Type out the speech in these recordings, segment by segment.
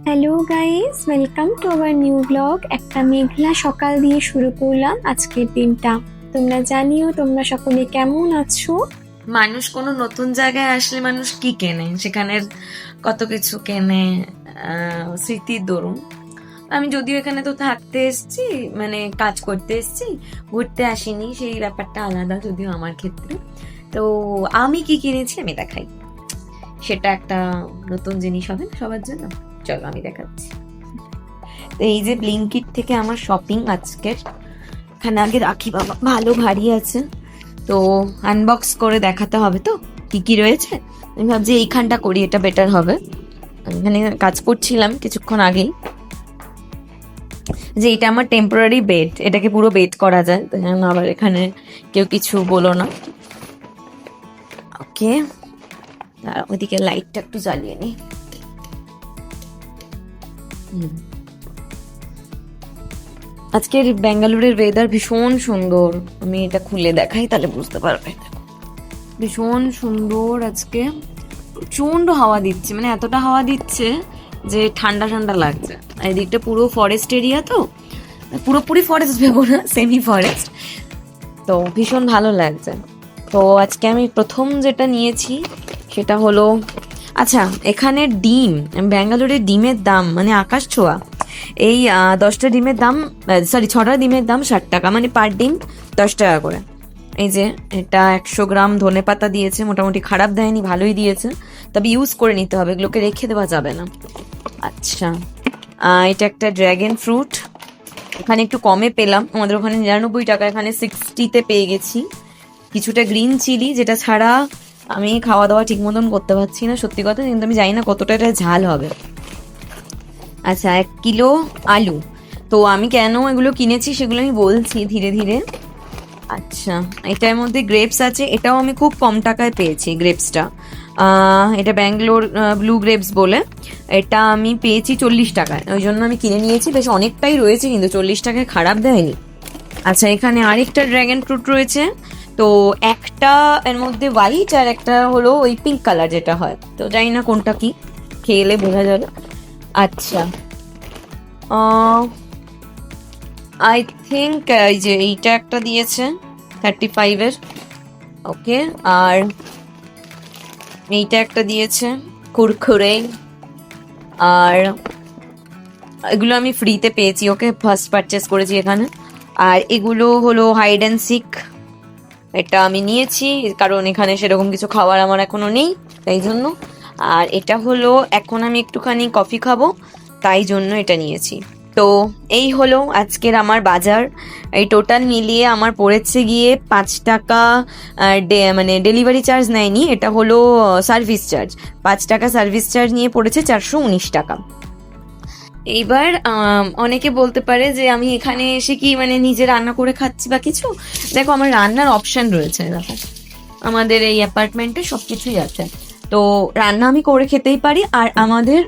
Hello guys, welcome to our new blog. একটা মেঘলা সকাল দিয়ে শুরু করলাম আজকের দিনটা। তোমরা জানিও তোমরা সকলে কেমন আছো। মানুষ কোনো নতুন জায়গায় আসলে মানুষ কি কেনে, সেখানের কত কিছু কেনে, স্মৃতির দরুন। আমি যদিও এখানে তো থাকতে এসেছি, মানে কাজ করতে এসেছি, ঘুরতে আসিনি, সেই ব্যাপারটা আলাদা যদিও আমার ক্ষেত্রে। তো আমি কি কিনেছি আমি দেখাই, সেটা একটা নতুন জিনিস হবে না সবার জন্য। চলো আমি দেখাচ্ছি। তো এই যে ব্লিঙ্কিট থেকে আমার শপিং আজকের, এখানে আগে রাখি বাবা, ভালো ভারী আছে, তো আনবক্স করে দেখাতে হবে তো কি কি রয়েছে। আমি ভাবছি এইখানটা করি, এটা বেটার হবে। আমি এখানে কাজ করছিলাম কিছুক্ষণ আগেই, যে এটা আমার টেম্পোরারি বেড, এটাকে পুরো বেড করা যায়, তো আবার এখানে কেউ কিছু বলো না। ওকে, ওইদিকে লাইটটা একটু জ্বালিয়ে নি। আজকের ব্যাঙ্গালোরের ওয়েদার ভীষণ সুন্দর, আমি এটা খুলে দেখাই তাহলে বুঝতে পারবে। ভীষণ সুন্দর আজকে, প্রচন্ড হাওয়া দিচ্ছে, মানে এতটা হাওয়া দিচ্ছে যে ঠান্ডা ঠান্ডা লাগছে। আর এদিকটা পুরো ফরেস্ট এরিয়া, তো পুরোপুরি ফরেস্ট ভেবো না, সেমি ফরেস্ট, তো ভীষণ ভালো লাগছে। তো আজকে আমি প্রথম যেটা নিয়েছি সেটা হলো, আচ্ছা এখানে ডিম, ব্যাঙ্গালোরের ডিমের দাম মানে আকাশ ছোঁয়া। এই 10টা ডিমের দাম, সরি 6টা ডিমের দাম 60 টাকা, মানে পার ডিম 10 টাকা করে। এই যে এটা 100 গ্রাম ধনে পাতা দিয়েছে, মোটামুটি খারাপ দেয়নি, ভালোই দিয়েছে, তবে ইউজ করে নিতে হবে, এগুলোকে রেখে দেওয়া যাবে না। আচ্ছা, এটা একটা ড্র্যাগন ফ্রুট, এখানে একটু কমে পেলাম, আমাদের ওখানে 99 টাকা, এখানে 60-তে পেয়ে গেছি। কিছুটা গ্রিন চিলি, যেটা ছাড়া আমি খাওয়া দাওয়া ঠিক মতন করতে পারছি না সত্যি কথা, কিন্তু আমি জানি না কতটা এটা ঝাল হবে। আচ্ছা, 1 কিলো আলু, তো আমি কেন এগুলো কিনেছি সেগুলো আমি বলছি ধীরে ধীরে। আচ্ছা, এটার মধ্যে গ্রেপস আছে, এটাও আমি খুব কম টাকায় পেয়েছি গ্রেপসটা। এটা ব্যাঙ্গালোর ব্লু গ্রেপস বলে, এটা আমি পেয়েছি 40 টাকায়, ওই জন্য আমি কিনে নিয়েছি। বেশ অনেকটাই রয়েছে, কিন্তু 40 টাকায় খারাপ দেয়নি। আচ্ছা, এখানে আরেকটা ড্র্যাগন ফ্রুট রয়েছে, তো একটা এর মধ্যে হোয়াইট আর একটা হলো ওই পিঙ্ক কালার যেটা হয়, তো জানি না কোনটা কি, খেলে বোঝা যাবে। আচ্ছা, আই থিঙ্ক এই যে এইটা একটা দিয়েছে 35-এর, ওকে, আর এইটা একটা দিয়েছে কুরকুরে, আর এগুলো আমি ফ্রিতে পেয়েছি, ওকে, ফার্স্ট পারচেস করেছি এখানে। আর এগুলো হলো হাইড অ্যান্ড সিক, এটা আমি নিয়েছি কারণ এখানে সেরকম কিছু খাবার আমার এখনো নেই, তাই জন্য। আর এটা হলো, এখন আমি একটুখানি কফি খাবো, তাই জন্য এটা নিয়েছি। তো এই হলো আজকের আমার বাজার। এই টোটাল মিলিয়ে আমার পড়েছে গিয়ে 5 টাকা, মানে ডেলিভারি চার্জ নেয়নি, এটা হলো সার্ভিস চার্জ, 5 টাকা সার্ভিস চার্জ নিয়ে পড়েছে 419 টাকা। এইবার অনেকে বলতে পারে যে আমি এখানে এসে কি মানে নিজে রান্না করে খাচ্ছি বা কিছু। দেখো, আমার রান্নার অপশন রয়েছে, দেখো আমাদের এই অ্যাপার্টমেন্টে সবকিছুই আছে, তো রান্না আমি করে খেতেই পারি। আর আমাদের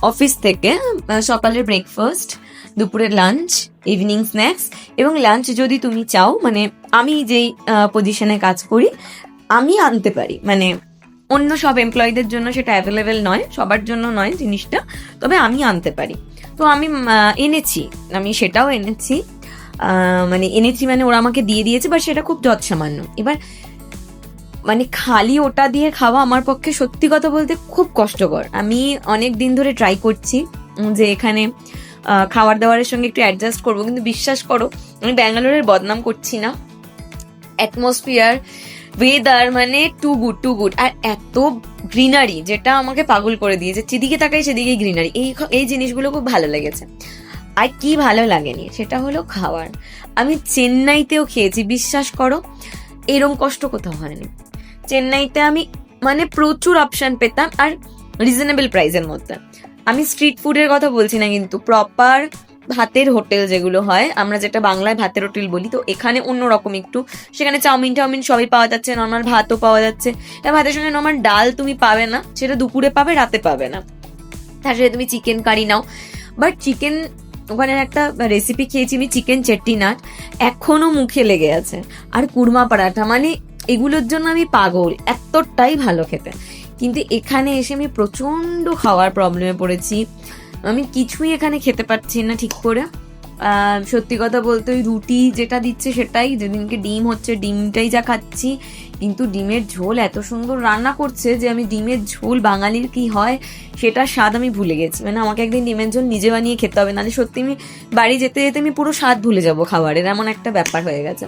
অফিস থেকে সকালের ব্রেকফাস্ট, দুপুরের লাঞ্চ, ইভিনিং স্ন্যাক্স এবং লাঞ্চ যদি তুমি চাও, মানে আমি যেই পজিশনে কাজ করি আমি আনতে পারি, মানে অন্য সব এমপ্লয়ীদের জন্য সেটা অ্যাভেলেবেল নয়, সবার জন্য নয় জিনিসটা, তবে আমি আনতে পারি। তো আমি এনেছি, আমি সেটাও এনেছি, মানে এনেছি মানে ওরা আমাকে দিয়ে দিয়েছে, বা সেটা খুব যৎসামান্য। এবার মানে খালি ওটা দিয়ে খাওয়া আমার পক্ষে সত্যি কথা বলতে খুব কষ্টকর। আমি অনেক দিন ধরে ট্রাই করছি যে এখানে খাবার দাবারের সঙ্গে একটু অ্যাডজাস্ট করবো, কিন্তু বিশ্বাস করো আমি ব্যাঙ্গালোরের বদনাম করছি না, অ্যাটমসফিয়ার, ওয়েদার মানে টু গুড টু গুড। আর এত গ্রিনারি, যেটা আমাকে পাগল করে দিয়েছে, যেদিকে তাকাই সেদিকে গ্রিনারি, এই জিনিসগুলো খুব ভালো লেগেছে। আর কি ভালো লাগেনি সেটা হলো খাবার। আমি চেন্নাইতেও খেয়েছি, বিশ্বাস করো এরম কষ্ট কোথাও হয়নি। চেন্নাইতে আমি মানে প্রচুর অপশন পেতাম, আর রিজনেবল প্রাইসের মধ্যে। আমি স্ট্রিট ফুডের কথা বলছি না, কিন্তু প্রপার ভাতের হোটেল যেগুলো হয়, আমরা যেটা বাংলায় ভাতের হোটেল বলি, তো এখানে অন্যরকম একটু, সেখানে চাউমিন টাউমিন সবই পাওয়া যাচ্ছে, নর্মাল ভাতও পাওয়া যাচ্ছে। এবার ভাতের সঙ্গে নর্মাল ডাল তুমি পাবে না, সেটা দুপুরে পাবে, রাতে পাবে না। তার সাথে তুমি চিকেন কারি নাও, বাট চিকেন, ওখানে একটা রেসিপি খেয়েছি আমি, চিকেন চেট্টিনাট, এখনো মুখে লেগে আছে। আর কুরমা পরাঠা, মানে এগুলোর জন্য আমি পাগল, এতটাই ভালো খেতে। কিন্তু এখানে এসে আমি প্রচন্ড খাওয়ার প্রবলেমে পড়েছি, আমি কিছুই এখানে খেতে পারছি না ঠিক করে। সত্যি কথা বলতে ওই রুটি যেটা দিচ্ছে সেটাই, যেদিনকে ডিম হচ্ছে ডিমটাই যা খাচ্ছি। কিন্তু ডিমের ঝোল এত সুন্দর রান্না করছে যে আমি ডিমের ঝোল বাঙালির কি হয় সেটা স্বাদ আমি ভুলে গেছি। মানে আমাকে একদিন ডিমের ঝোল নিজে বানিয়ে খেতে হবে, নাহলে সত্যি আমি বাড়ি যেতে যেতে আমি পুরো স্বাদ ভুলে যাবো খাবারের, এমন একটা ব্যাপার হয়ে গেছে।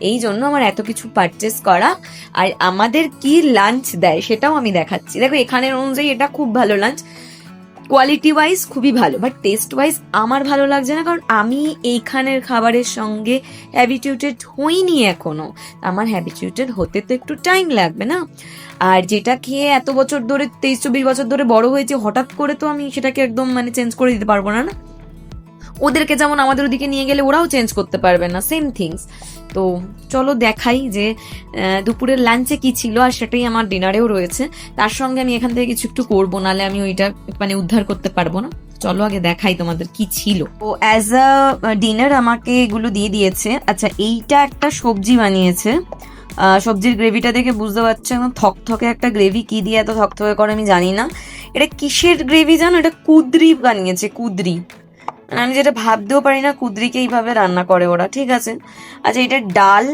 এই জন্য আমার এত কিছু পারচেস করা। আর আমাদের কি লাঞ্চ দেয় সেটাও আমি দেখাচ্ছি। দেখো এখানের অনুযায়ী এটা খুব ভালো লাঞ্চ, কোয়ালিটি ওয়াইজ খুবই ভালো, বাট টেস্ট ওয়াইজ আমার ভালো লাগছে না, কারণ আমি এইখানের খাবারের সঙ্গে হ্যাবিটিউটেড হইনি এখনো। আমার হ্যাবিটিউটেড হতে তো একটু টাইম লাগবে না। আর যেটা খেয়ে এত বছর ধরে 23-24 বছর ধরে বড় হয়েছে, হঠাৎ করে তো আমি সেটাকে একদম মানে চেঞ্জ করে দিতে পারবো না। ওদেরকে যেমন আমাদের ওদিকে নিয়ে গেলে ওরাও চেঞ্জ করতে পারবে না, সেম থিংস। তো চলো দেখাই যে দুপুরের লাঞ্চে কি ছিল, আর সেটাই আমার ডিনারেও রয়েছে। তার সঙ্গে আমি এখান থেকে কিছু একটু করবো, নাহলে আমি ওইটা মানে উদ্ধার করতে পারবো না। চলো আগে দেখাই তোমাদের কি ছিল। তো অ্যাজ আ ডিনার আমাকে এগুলো দিয়ে দিয়েছে। আচ্ছা, এইটা একটা সবজি বানিয়েছে। সবজির গ্রেভিটা দেখে বুঝতে পারছো এখন থকথকে একটা গ্রেভি। কি দিয়ে এত থকথকে করে আমি জানি না। এটা কিসের গ্রেভি জানো? এটা কুদরি বানিয়েছে, কুদরি। আমি যেটা ভাবতেও পারি না কুদরিকে এইভাবে রান্না করে ওরা, ঠিক আছে। আচ্ছা, এটা ডাল,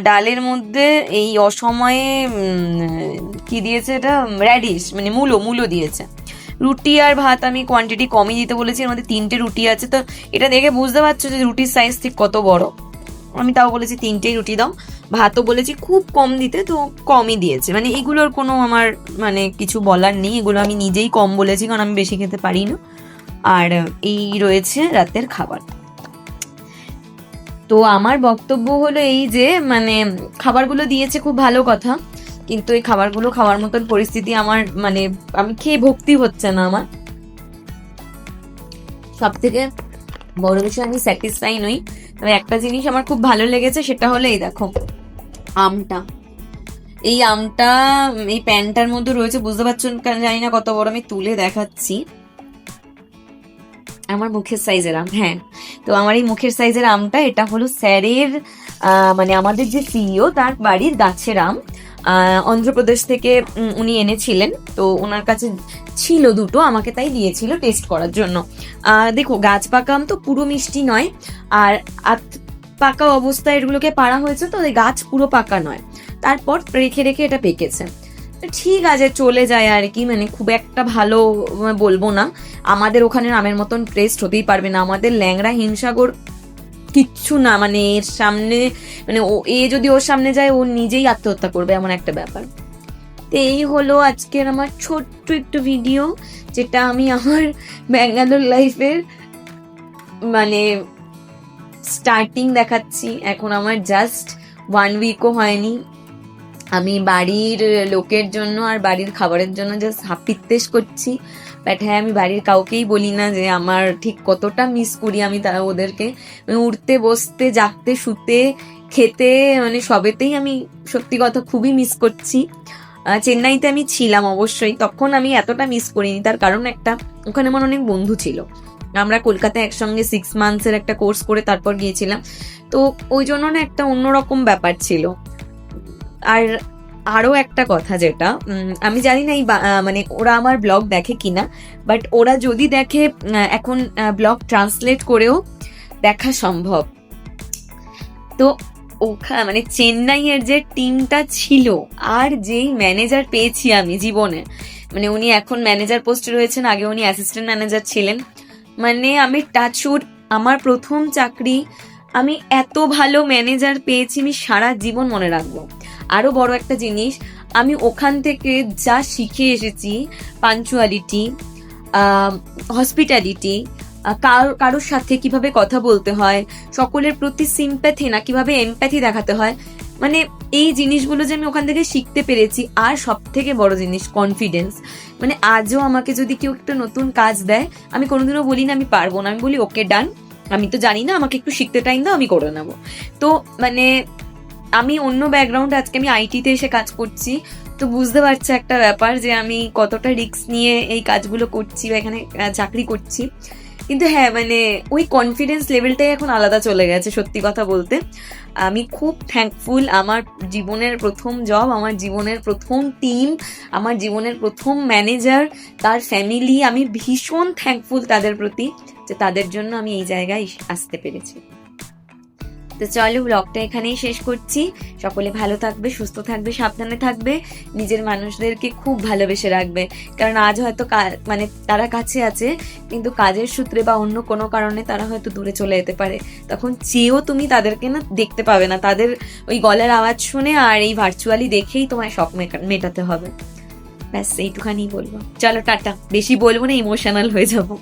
ডালের মধ্যে এই অসময়ে কি দিয়েছে, এটা র্যাডিশ মানে মূলো দিয়েছে। রুটি আর ভাত আমি কোয়ান্টিটি কমই দিতে বলেছি, এর মধ্যে 3টে রুটি আছে। তো এটা দেখে বুঝতে পারছো যে রুটির সাইজ ঠিক কত বড়। আমি তাও বলেছি 3টেই রুটি দাও। ভাতও বলেছি খুব কম দিতে, তো কমই দিয়েছে। মানে এগুলোর কোনো আমার মানে কিছু বলার নেই, এগুলো আমি নিজেই কম বলেছি কারণ আমি বেশি খেতে পারি না। আর এই রয়েছে রাতের খাবার। তো আমার বক্তব্য হলো এই যে মানে খাবারগুলো দিয়েছে খুব ভালো কথা, কিন্তু এই খাবারগুলো খাওয়ার মতন পরিস্থিতি আমার মানে আমি খেয়ে ভক্তি হচ্ছে না আমার। সব থেকে বড় বিষয় আমি স্যাটিসফাই নই। তবে একটা জিনিস আমার খুব ভালো লেগেছে, সেটা হলো এই দেখো আমটা। এই আমটা এই প্যানটার মধ্যে রয়েছে, বুঝতে পারছো জানি না কত বড়, আমি তুলে দেখাচ্ছি। আমার মুখের সাইজের আম, হ্যাঁ। তো আমার এই মুখের সাইজের আমটা, এটা হলো স্যারের মানে আমাদের যে সিইও তার বাড়ির গাছের আম। অন্ধ্রপ্রদেশ থেকে উনি এনেছিলেন, তো ওনার কাছে ছিল দুটো, আমাকে তাই দিয়েছিল টেস্ট করার জন্য। দেখো গাছ পাকা আম তো পুরো মিষ্টি নয়, আর পাকা অবস্থায় এগুলোকে পাড়া হয়েছে, তো ওই গাছ পুরো পাকা নয়। তারপর রেখে রেখে এটা পেকেছে, ঠিক আছে চলে যায় আর কি। মানে খুব একটা ভালো বলবো না, আমাদের ওখানের আমের মতন টেস্ট হতেই পারবে না। আমাদের ল্যাংড়া হিমসাগর কিচ্ছু না, মানে এর সামনে মানে যদি ওর সামনে যায় ও নিজেই আত্মহত্যা করবে, এমন একটা ব্যাপার। তো এই হলো আজকের আমার ছোট্ট একটু ভিডিও, যেটা আমি আমার ব্যাঙ্গালোর লাইফের মানে স্টার্টিং দেখাচ্ছি। এখন আমার জাস্ট 1 উইকও হয়নি। আমি বাড়ির লোকের জন্য আর বাড়ির খাবারের জন্য জাস্ট হাপিত্তেশ করছি। বাট হ্যাঁ, আমি বাড়ির কাউকেই বলি না যে আমার ঠিক কতটা মিস করি আমি তারা ওদেরকে। উঠতে বসতে জাগতে শুতে খেতে মানে সবেতেই আমি সত্যি কথা খুবই মিস করছি। চেন্নাইতে আমি ছিলাম অবশ্যই, তখন আমি এতটা মিস করিনি। তার কারণ একটা, ওখানে আমার অনেক বন্ধু ছিল। আমরা কলকাতায় একসঙ্গে 6 মান্থসের একটা কোর্স করে তারপর গিয়েছিলাম, তো ওই জন্য না একটা অন্যরকম ব্যাপার ছিল। আর আরো একটা কথা যেটা আমি জানি না মানে ওরা আমার ব্লগ দেখে কিনা, বাট ওরা যদি দেখে এখন ব্লগ ট্রান্সলেট করেও দেখা সম্ভব। তো মানে চেন্নাইয়ের যে টিমটা ছিল আর যেই ম্যানেজার পেয়েছি আমি জীবনে, মানে উনি এখন ম্যানেজার পোস্টে রয়েছেন, আগে উনি অ্যাসিস্ট্যান্ট ম্যানেজার ছিলেন। মানে আমি টাচউড, আমার প্রথম চাকরি, আমি এত ভালো ম্যানেজার পেয়েছি আমি সারা জীবন মনে রাখবো। আরো বড় একটা জিনিস, আমি ওখান থেকে যা শিখে এসেছি, পাঞ্চুয়ালিটি, হসপিটালিটি, কারোর সাথে কিভাবে কথা বলতে হয়, সকলের প্রতি সিম্প্যাথি না কিভাবে এমপ্যাথি দেখাতে হয়, মানে এই জিনিসগুলো যে আমি ওখান থেকে শিখতে পেরেছি। আর সব থেকে বড় জিনিস কনফিডেন্স। মানে আজও আমাকে যদি কেউ একটা নতুন কাজ দেয়, আমি কোনোদিনও বলি না আমি পারবো না, আমি বলি ওকে ডান, আমি তো জানি না, আমাকে একটু শিখতে টাইম দাও, আমি করে নেবো। তো মানে আমি অন্য ব্যাকগ্রাউন্ডে, আজকে আমি আইটিতে এসে কাজ করছি, তো বুঝতে পারছি একটা ব্যাপার যে আমি কতটা রিস্ক নিয়ে এই কাজগুলো করছি বা এখানে চাকরি করছি। কিন্তু হ্যাঁ মানে ওই কনফিডেন্স লেভেলটাই এখন আলাদা চলে গেছে, সত্যি কথা বলতে। আমি খুব থ্যাঙ্কফুল, আমার জীবনের প্রথম জব, আমার জীবনের প্রথম টিম, আমার জীবনের প্রথম ম্যানেজার, তার ফ্যামিলি, আমি ভীষণ থ্যাঙ্কফুল তাদের প্রতি, যে তাদের জন্য আমি এই জায়গায় আসতে পেরেছি। তো চলো ব্লগটা এখানেই শেষ করছি। সকলে ভালো থাকবে, সুস্থ থাকবে, সাবধানে থাকবে, নিজের মানুষদেরকে খুব ভালোবেসে রাখবে। কারণ আজ হয়তো মানে তারা কাছে আছে, কিন্তু কাজের সূত্রে বা অন্য কোনো কারণে তারা হয়তো দূরে চলে যেতে পারে। তখন চেয়েও তুমি তাদেরকে না দেখতে পাবে না, তাদের ওই গলার আওয়াজ শুনে আর এই ভার্চুয়ালি দেখেই তোমায় শখ মেটাতে হবে। ব্যাস এইটুখানি বলবো। চলো টাটা, বেশি বলবো না, ইমোশনাল হয়ে যাবো।